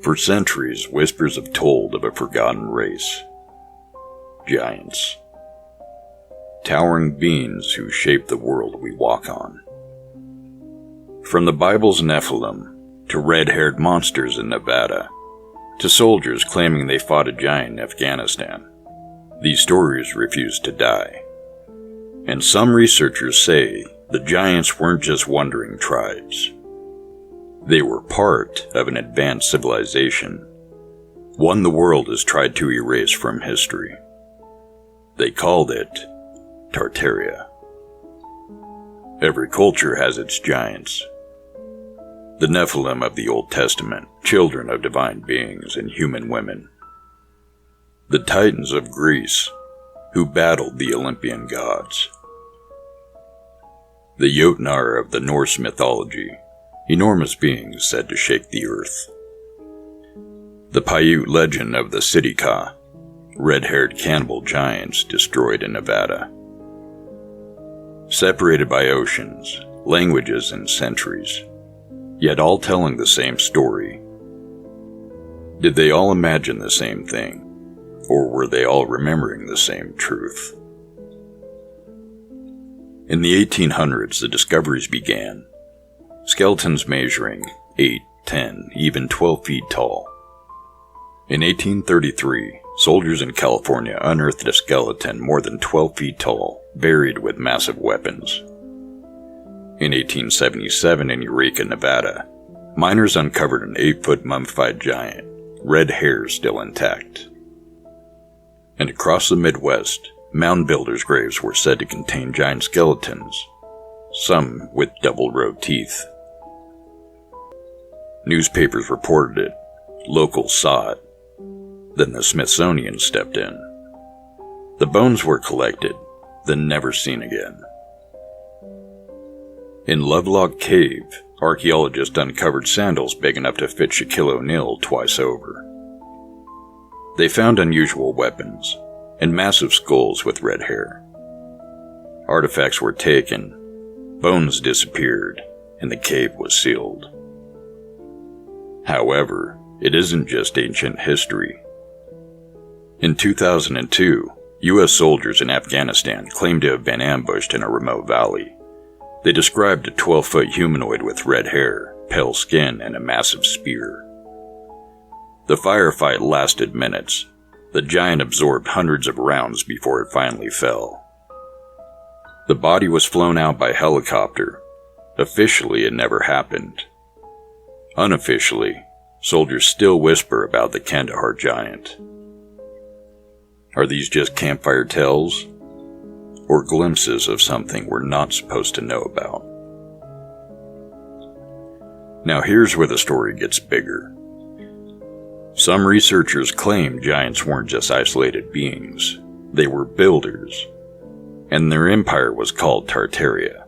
For centuries, whispers have told of a forgotten race. Giants. Towering beings who shape the world we walk on. From the Bible's Nephilim, to red-haired monsters in Nevada, to soldiers claiming they fought a giant in Afghanistan, these stories refuse to die. And some researchers say the giants weren't just wandering tribes. They were part of an advanced civilization, one the world has tried to erase from history. They called it Tartaria. Every culture has its giants. The Nephilim of the Old Testament, children of divine beings and human women. The Titans of Greece, who battled the Olympian gods. The Jotnar of the Norse mythology, enormous beings said to shake the earth. The Paiute legend of the Sitka, red-haired cannibal giants destroyed in Nevada. Separated by oceans, languages, and centuries, yet all telling the same story. Did they all imagine the same thing, or were they all remembering the same truth? In the 1800s, the discoveries began. Skeletons measuring 8, 10, even 12 feet tall. In 1833, soldiers in California unearthed a skeleton more than 12 feet tall, buried with massive weapons. In 1877 in Eureka, Nevada, miners uncovered an 8-foot mummified giant, red hair still intact. And across the Midwest, mound builders' graves were said to contain giant skeletons, some with double-row teeth. Newspapers reported it, locals saw it, then the Smithsonian stepped in. The bones were collected, then never seen again. In Lovelock Cave, archaeologists uncovered sandals big enough to fit Shaquille O'Neal twice over. They found unusual weapons, and massive skulls with red hair. Artifacts were taken, bones disappeared, and the cave was sealed. However, it isn't just ancient history. In 2002, U.S. soldiers in Afghanistan claimed to have been ambushed in a remote valley. They described a 12-foot humanoid with red hair, pale skin, and a massive spear. The firefight lasted minutes. The giant absorbed hundreds of rounds before it finally fell. The body was flown out by helicopter. Officially, it never happened. Unofficially, soldiers still whisper about the Kandahar Giant. Are these just campfire tales? Or glimpses of something we're not supposed to know about? Now here's where the story gets bigger. Some researchers claim giants weren't just isolated beings, they were builders, and their empire was called Tartaria.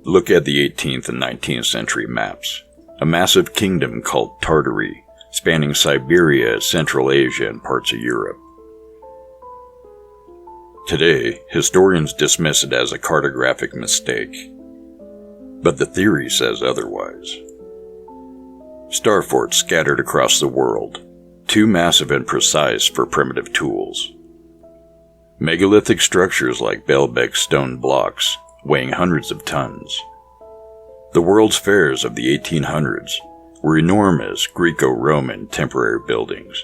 Look at the 18th and 19th century maps. A massive kingdom called Tartaria, spanning Siberia, Central Asia, and parts of Europe. Today, historians dismiss it as a cartographic mistake, but the theory says otherwise. Star forts scattered across the world, too massive and precise for primitive tools. Megalithic structures like Baalbek stone blocks, weighing hundreds of tons. The World's Fairs of the 1800s were enormous Greco-Roman temporary buildings,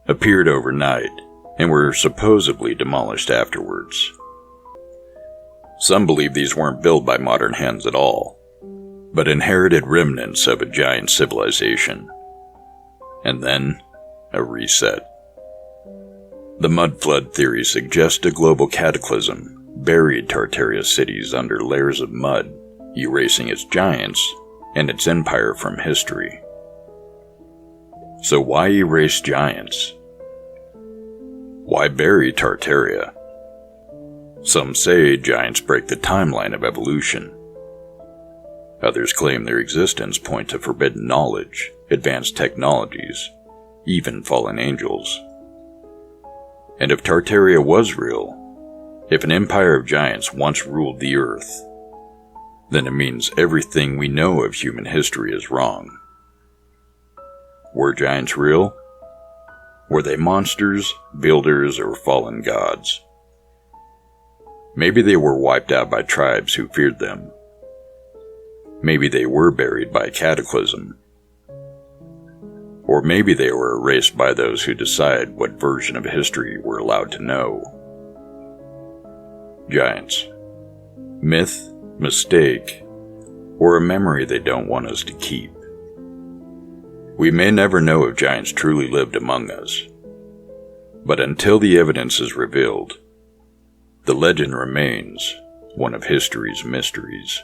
appeared overnight, and were supposedly demolished afterwards. Some believe these weren't built by modern hands at all, but inherited remnants of a giant civilization. And then, a reset. The mud flood theory suggests a global cataclysm buried Tartaria cities under layers of mud, erasing its giants and its empire from history. So why erase giants? Why bury Tartaria? Some say giants break the timeline of evolution. Others claim their existence points to forbidden knowledge, advanced technologies, even fallen angels. And if Tartaria was real, if an empire of giants once ruled the earth, then it means everything we know of human history is wrong. Were giants real? Were they monsters, builders, or fallen gods? Maybe they were wiped out by tribes who feared them. Maybe they were buried by cataclysm. Or maybe they were erased by those who decide what version of history we're allowed to know. Giants. Myth, mistake, or a memory they don't want us to keep. We may never know if giants truly lived among us, but until the evidence is revealed, the legend remains one of history's mysteries.